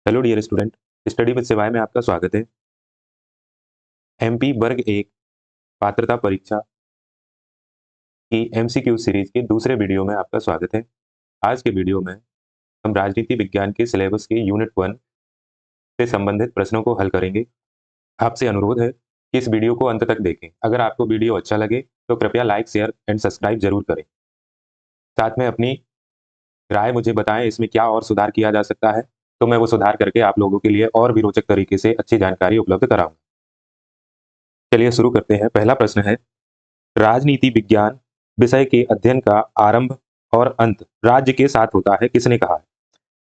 Hello dear student, study with सेवाएं में आपका स्वागत है। एमपी वर्ग 1 पात्रता परीक्षा की एमसीक्यू सीरीज के दूसरे वीडियो में आपका स्वागत है। आज के वीडियो में हम राजनीति विज्ञान के सिलेबस के यूनिट 1 से संबंधित प्रश्नों को हल करेंगे। आपसे अनुरोध है कि इस वीडियो को अंत तक देखें। अगर आपको वीडियो अच्छा लगे तो कृपया लाइक, शेयर एंड सब्सक्राइब जरूर करें। साथ में अपनी राय मुझे बताएं, इसमें क्या और सुधार किया जा सकता है, तो मैं वो सुधार करके आप लोगों के लिए और भी रोचक तरीके से अच्छी जानकारी उपलब्ध कराऊंगा। चलिए शुरू करते हैं। पहला प्रश्न है, राजनीति विज्ञान विषय के अध्ययन का आरंभ और अंत राज्य के साथ होता है। किसने कहा है?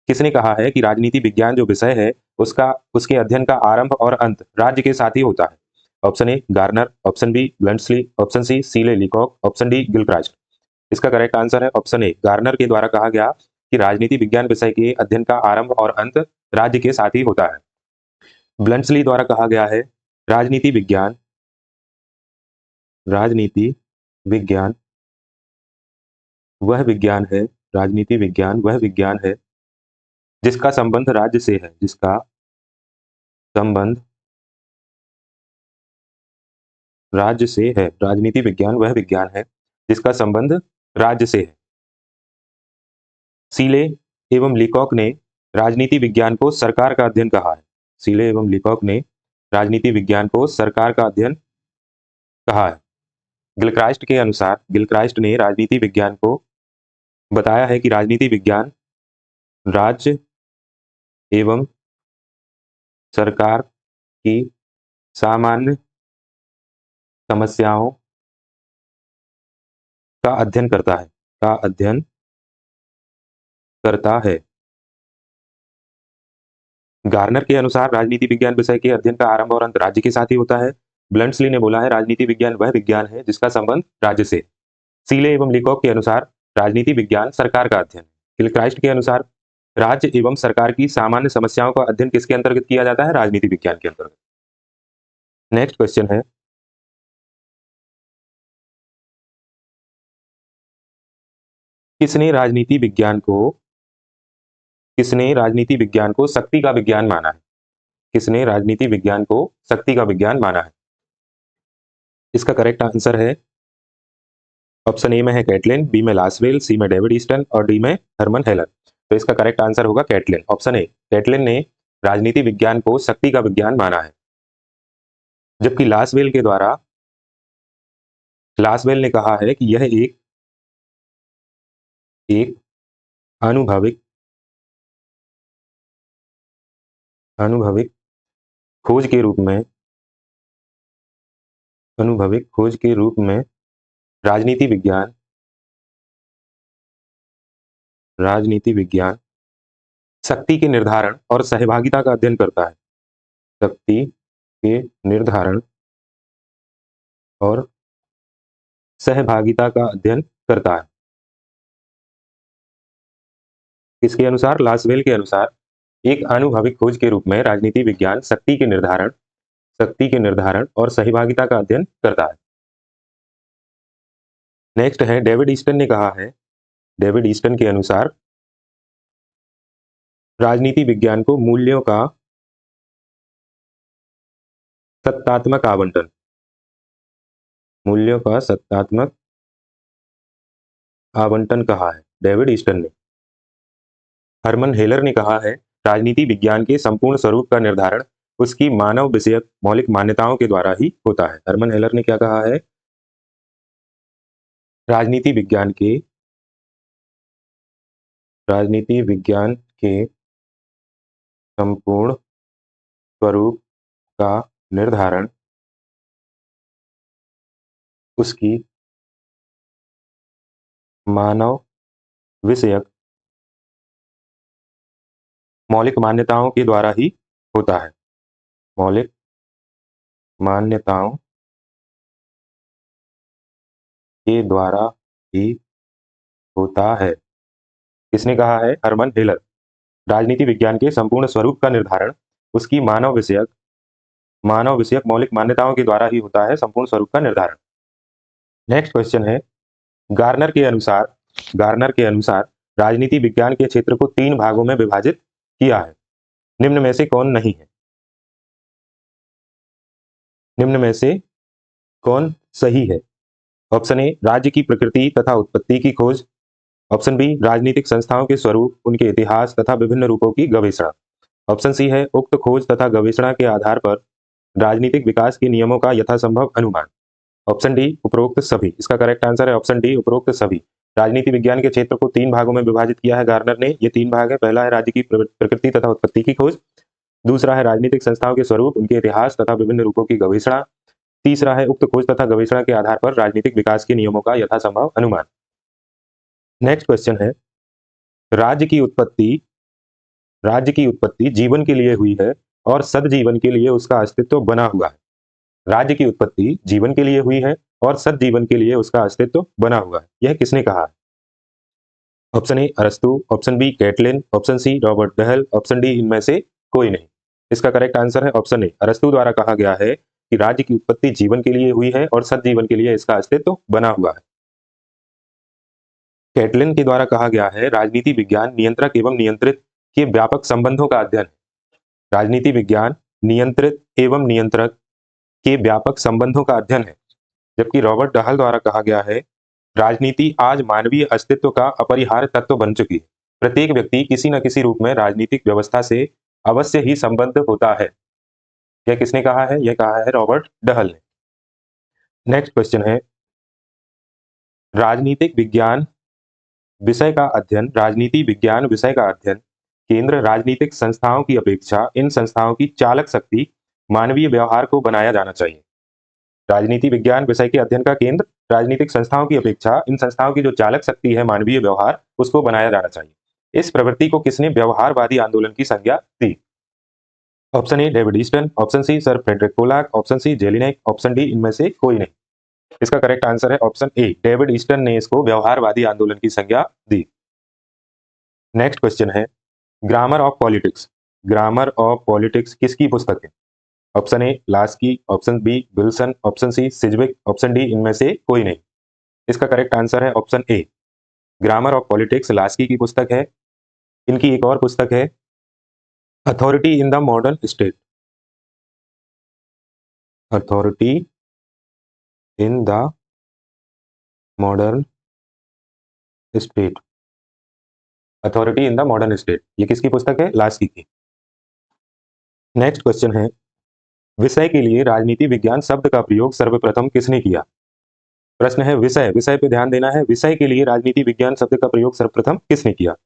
किसने कहा है कि राजनीति विज्ञान जो विषय है उसके अध्ययन का आरंभ और अंत राज्य के साथ ही होता है? Option A Garner, option B Bluntschli, option C Seeley Leacock, option D Gilchrist. इसका करेक्ट आंसर है ऑप्शन ए। गार्नर के द्वारा कहा गया कि राजनीति विज्ञान विषय के अध्ययन का आरंभ और अंत राज्य के साथ ही होता है। ब्लंटसली द्वारा कहा गया है राजनीति विज्ञान वह विज्ञान है राजनीति विज्ञान वह विज्ञान है जिसका संबंध राज्य से है। जिसका संबंध राज्य से है। राजनीति विज्ञान वह विज्ञान है जिसका संबंध राज्य से है। सीले एवं लीकॉक ने राजनीति विज्ञान को सरकार का अध्ययन कहा है। सीले एवं लीकॉक ने राजनीति विज्ञान को सरकार का अध्ययन कहा है। गिलक्राइस्ट ने राजनीति विज्ञान को बताया है कि राजनीति विज्ञान राज्य एवं सरकार की सामान्य समस्याओं का अध्ययन करता है। गार्नर के अनुसार राजनीति विज्ञान विषय के अध्ययन का आरंभ और अंत राज्य के साथ ही होता है। ब्लंटसली ने बोला है राजनीति विज्ञान वह विज्ञान है जिसका संबंध राज्य से। सीले एवं लीकॉक के अनुसार राजनीति विज्ञान सरकार का अध्ययन। गिलक्राइस्ट के अनुसार राज्य एवं सरकार की सामान्य समस्याओं का अध्ययन किसके अंतर्गत किया जाता है? राजनीति विज्ञान के अंतर्गत। नेक्स्ट क्वेश्चन है, किसने राजनीति विज्ञान को शक्ति का विज्ञान माना है? किसने राजनीति विज्ञान को शक्ति का विज्ञान माना है? इसका करेक्ट आंसर है ऑप्शन ए में है कैटलिन, बी में लासवेल, सी में डेविड ईस्टन और डी में हरमन हेलर। तो इसका करेक्ट आंसर होगा कैटलिन, ऑप्शन ए। कैटलिन ने राजनीति विज्ञान को शक्ति का विज्ञान माना है, जबकि लासवेल ने कहा है कि यह एक अनुभविक खोज के रूप में राजनीति विज्ञान शक्ति के निर्धारण और सहभागिता का अध्ययन करता है। शक्ति के निर्धारण और सहभागिता का अध्ययन करता है। इसके अनुसार, लासवेल के अनुसार एक अनुभविक खोज के रूप में राजनीति विज्ञान शक्ति के निर्धारण और सहभागिता का अध्ययन करता है। नेक्स्ट है, डेविड ईस्टन ने कहा है, डेविड ईस्टन के अनुसार राजनीति विज्ञान को मूल्यों का सत्तात्मक आवंटन कहा है डेविड ईस्टन ने। हरमन हेलर ने कहा है राजनीति विज्ञान के संपूर्ण स्वरूप का निर्धारण उसकी मानव विषयक मौलिक मान्यताओं के द्वारा ही होता है। हरमन हेलर ने क्या कहा है? राजनीति विज्ञान के संपूर्ण स्वरूप का निर्धारण उसकी मानव विषयक मौलिक मान्यताओं के द्वारा ही होता है। मौलिक मान्यताओं के द्वारा ही होता है। किसने कहा है? हरमन हेलर। राजनीति विज्ञान के संपूर्ण स्वरूप का निर्धारण उसकी मानव विषयक मौलिक मान्यताओं के द्वारा ही होता है। संपूर्ण स्वरूप का निर्धारण। नेक्स्ट क्वेश्चन है, गार्नर के अनुसार राजनीति विज्ञान के क्षेत्र को 3 भागों में विभाजित किया है। निम्न में से कौन नहीं है? निम्न में से कौन सही है? ऑप्शन ए राज्य की प्रकृति तथा उत्पत्ति की खोज। ऑप्शन बी राजनीतिक संस्थाओं के स्वरूप, उनके इतिहास तथा विभिन्न रूपों की गवेषणा। ऑप्शन सी है उक्त खोज तथा गवेषणा के आधार पर राजनीतिक विकास के नियमों का यथासंभव अनुमान। ऑप्शन डी उपरोक्त सभी। इसका करेक्ट आंसर है ऑप्शन डी उपरोक्त सभी। राजनीति विज्ञान के क्षेत्र को 3 भागों में विभाजित किया है गार्नर ने। ये 3 भाग है। पहला है राज्य की प्रकृति तथा उत्पत्ति की खोज। दूसरा है राजनीतिक संस्थाओं के स्वरूप, उनके इतिहास तथा विभिन्न रूपों की गवेषणा। तीसरा है उक्त खोज तथा गवेषणा के आधार पर राजनीतिक विकास के नियमों का यथासंभव अनुमान। नेक्स्ट क्वेश्चन है, राज्य की उत्पत्ति जीवन के लिए हुई है और सदजीवन के लिए उसका अस्तित्व बना हुआ है। राज्य की उत्पत्ति जीवन के लिए हुई है और सदजीवन के लिए उसका अस्तित्व बना हुआ है। यह किसने कहा है? ऑप्शन ए अरस्तु, option B Catlin, option C Robert Dahl, option D इनमें से कोई नहीं। इसका करेक्ट आंसर है ऑप्शन ए अरस्तु द्वारा कहा गया है कि राज्य की उत्पत्ति जीवन के लिए हुई है और सदजीवन के लिए इसका अस्तित्व बना हुआ है। कैटलिन के द्वारा कहा गया है राजनीति विज्ञान नियंत्रक एवं नियंत्रित के व्यापक संबंधों का अध्ययन। राजनीति विज्ञान नियंत्रित एवं नियंत्रक के व्यापक संबंधों का अध्ययन है। जबकि रॉबर्ट डहल द्वारा कहा गया है राजनीति आज मानवीय अस्तित्व का अपरिहार्य तत्व बन चुकी है। प्रत्येक व्यक्ति किसी न किसी रूप में राजनीतिक व्यवस्था से अवश्य ही संबद्ध होता है। यह किसने कहा है? यह कहा है रॉबर्ट डहल ने। नेक्स्ट क्वेश्चन है, राजनीतिक विज्ञान विषय का अध्ययन राजनीति विज्ञान विषय का अध्ययन केंद्र राजनीतिक संस्थाओं की अपेक्षा इन संस्थाओं की चालक शक्ति मानवीय व्यवहार को बनाया जाना चाहिए। राजनीति विज्ञान विषय के अध्ययन का केंद्र राजनीतिक संस्थाओं की अपेक्षा इन संस्थाओं की जो चालक शक्ति है मानवीय व्यवहार, उसको बनाया जाना चाहिए। इस प्रवृत्ति को किसने व्यवहारवादी आंदोलन की संज्ञा दी? Option A David Easton, option C Sir Frederick Pollock, option C Jellinek, option D इनमें से कोई नहीं। इसका करेक्ट आंसर है ऑप्शन ए डेविड ईस्टन ने इसको व्यवहारवादी आंदोलन की संज्ञा दी। नेक्स्ट क्वेश्चन है, ग्रामर ऑफ पॉलिटिक्स किसकी पुस्तक है? Option A Laski, option B Wilson, option C Sidgwick, option D इनमें से कोई नहीं। इसका करेक्ट आंसर है option A grammar of politics Laski की पुस्तक है। इनकी एक और पुस्तक है authority in the modern state. Authority in the modern state. Authority in the modern state ये किसकी पुस्तक है? लास्की की। नेक्स्ट क्वेश्चन है, विषय के लिए राजनीति विज्ञान शब्द का प्रयोग सर्वप्रथम किसने किया? प्रश्न है विषय पे ध्यान देना है। विषय के लिए राजनीति विज्ञान शब्द का प्रयोग सर्वप्रथम किसने किया?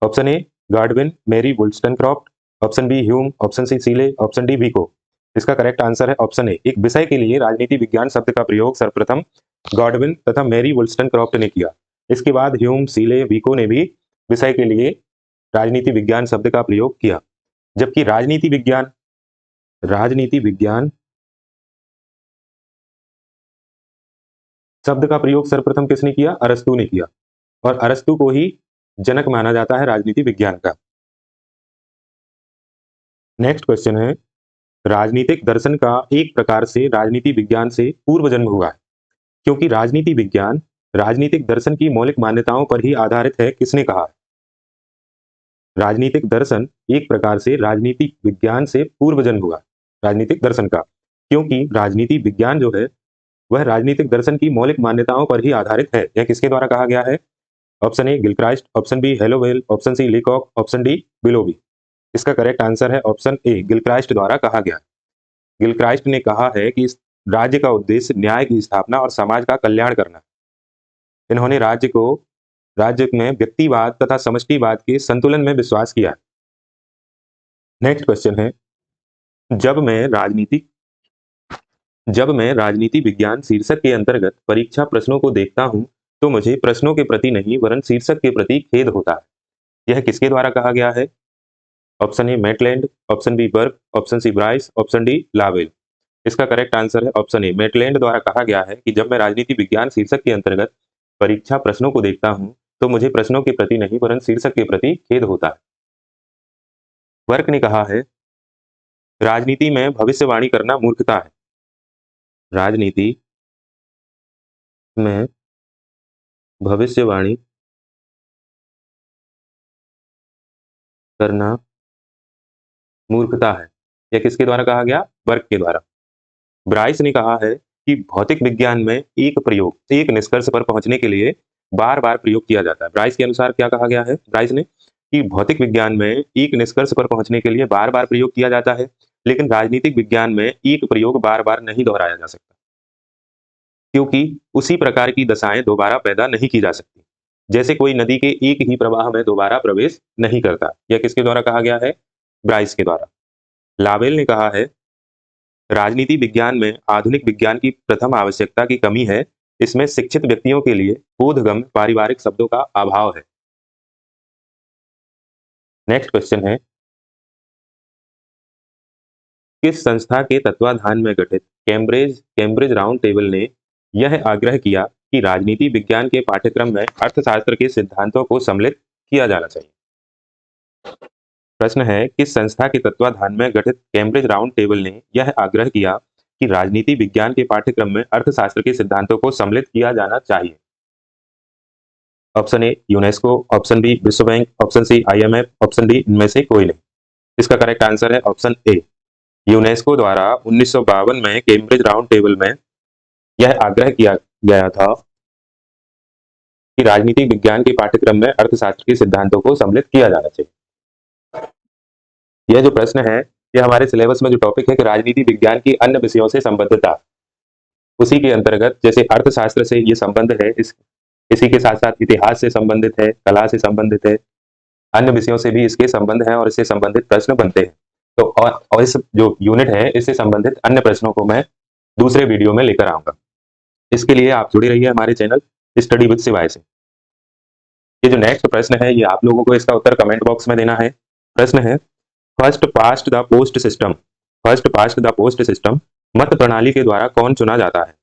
Option A Godwin, Mary Wollstonecraft, option B Hume, option C Seeley, option D Vico. इसका करेक्ट आंसर है ऑप्शन ए एक विषय के लिए राजनीति विज्ञान शब्द का प्रयोग सर्वप्रथम गॉडविन तथा मेरी वुल्स्टनक्रॉफ्ट ने किया। इसके बाद ह्यूम, सीले, विको ने भी विषय के लिए राजनीति विज्ञान शब्द का प्रयोग किया। जबकि राजनीति विज्ञान शब्द का प्रयोग सर्वप्रथम किसने किया? अरस्तु ने किया। और अरस्तु को ही जनक माना जाता है राजनीति विज्ञान का। नेक्स्ट क्वेश्चन है, राजनीतिक दर्शन का एक प्रकार से राजनीति विज्ञान से पूर्व जन्म हुआ है क्योंकि राजनीति विज्ञान राजनीतिक दर्शन की मौलिक मान्यताओं पर ही आधारित है। किसने कहा? राजनीतिक दर्शन एक प्रकार से राजनीतिक विज्ञान से पूर्व जन्म हुआ राजनीतिक दर्शन का, क्योंकि राजनीति विज्ञान जो है वह राजनीतिक दर्शन की मौलिक मान्यताओं पर ही आधारित है। यह किसके द्वारा कहा गया है? Option A Gilchrist, option B Hallowell, option C Leacock, option D बिलोवी। इसका करेक्ट आंसर है ऑप्शन ए गिलक्राइस्ट द्वारा कहा गया। गिलक्राइस्ट ने कहा है कि इस राज्य का उद्देश्य न्याय की स्थापना और समाज का कल्याण करना। इन्होंने राज्य में व्यक्तिवाद तथा समष्टिवाद के संतुलन में विश्वास किया। नेक्स्ट क्वेश्चन है, जब मैं राजनीति विज्ञान शीर्षक के अंतर्गत परीक्षा प्रश्नों को देखता हूं तो मुझे प्रश्नों के प्रति नहीं वरन शीर्षक के प्रति खेद होता है। यह किसके द्वारा कहा गया है? Option A Maitland, option B Burg, option C Bryce, option D Lowell. इसका करेक्ट आंसर है ऑप्शन ए मैटलैंड द्वारा कहा गया है कि जब मैं राजनीति विज्ञान शीर्षक के अंतर्गत परीक्षा प्रश्नों को देखता हूं तो मुझे प्रश्नों के प्रति नहीं वरन शीर्षक के प्रति खेद होता है। वर्क ने कहा है राजनीति में भविष्यवाणी करना मूर्खता है। राजनीति में भविष्यवाणी करना मूर्खता है। यह किसके द्वारा कहा गया? बर्ग के द्वारा। ब्राइस ने कहा है कि भौतिक विज्ञान में एक निष्कर्ष पर पहुंचने के लिए बार-बार प्रयोग किया जाता है। ब्राइस के अनुसार क्या कहा गया है ब्राइस ने? कि भौतिक विज्ञान में एक निष्कर्ष पर पहुंचने के लिए बार-बार प्रयोग किया जाता है, लेकिन राजनीतिक विज्ञान में एक प्रयोग बार-बार नहीं दोहराया जा सकता। क्योंकि उसी प्रकार की दशाएं दोबारा पैदा नहीं की जा सकती। जैसे कोई नदी के एक ही प्रवाह में दोबारा प्रवेश नहीं करता। यह किसके द्वारा कहा गया है? ब्राइस के द्वारा। लावेल ने कहा है, राजनीति विज्ञान में आधुनिक विज्ञान की प्रथम आवश्यकता की कमी है। इसमें शिक्षित व्यक्तियों के लिए बोधगम्य पारिवारिक शब्दों का अभाव है। नेक्स्ट क्वेश्चन है, किस संस्था के तत्वाधान में गठित कैम्ब्रिज राउंड टेबल ने यह आग्रह किया कि राजनीति विज्ञान के पाठ्यक्रम में अर्थशास्त्र के सिद्धांतों को सम्मिलित किया जाना चाहिए? प्रश्न है, किस संस्था के तत्वाधान में गठित कैम्ब्रिज राउंड टेबल ने यह आग्रह किया कि राजनीति विज्ञान के पाठ्यक्रम में अर्थशास्त्र के सिद्धांतों को सम्मिलित किया जाना चाहिए? Option A UNESCO, option B विश्व bank, option C IMF, option D इनमें से कोई नहीं। इसका करेक्ट आंसर है ऑप्शन ए। यूनेस्को द्वारा 1952 में कैम्ब्रिज राउंड टेबल में यह आग्रह किया गया था कि राजनीतिक विज्ञान के पाठ्यक्रम में अर्थशास्त्र के सिद्धांतों को सम्मिलित किया जाना चाहिए। यह जो प्रश्न है, यह हमारे सिलेबस में जो टॉपिक है कि राजनीति विज्ञान की अन्य विषयों से संबद्धता, उसी के अंतर्गत जैसे अर्थशास्त्र से ये संबंध है, इसी के साथ साथ इतिहास से संबंधित है, कला से संबंधित है, अन्य विषयों से भी इसके संबंध है और इससे संबंधित प्रश्न बनते हैं। तो और इस जो यूनिट है, इससे संबंधित अन्य प्रश्नों को मैं दूसरे वीडियो में लेकर आऊंगा। इसके लिए आप जुड़े रहिए हमारे चैनल स्टडी विद शिवाय से। ये जो नेक्स्ट प्रश्न है, ये आप लोगों को इसका उत्तर कमेंट बॉक्स में देना है। प्रश्न है, first past the post system मत प्रणाली के द्वारा कौन चुना जाता है?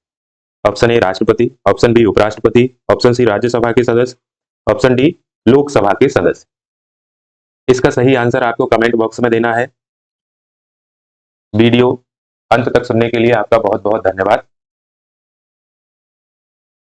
ऑप्शन ए राष्ट्रपति, ऑप्शन बी उपराष्ट्रपति, ऑप्शन सी राज्यसभा के सदस्य, ऑप्शन डी लोकसभा के सदस्य। इसका सही आंसर आपको कमेंट बॉक्स में देना है। वीडियो अंत तक सुनने के लिए आपका बहुत बहुत धन्यवाद।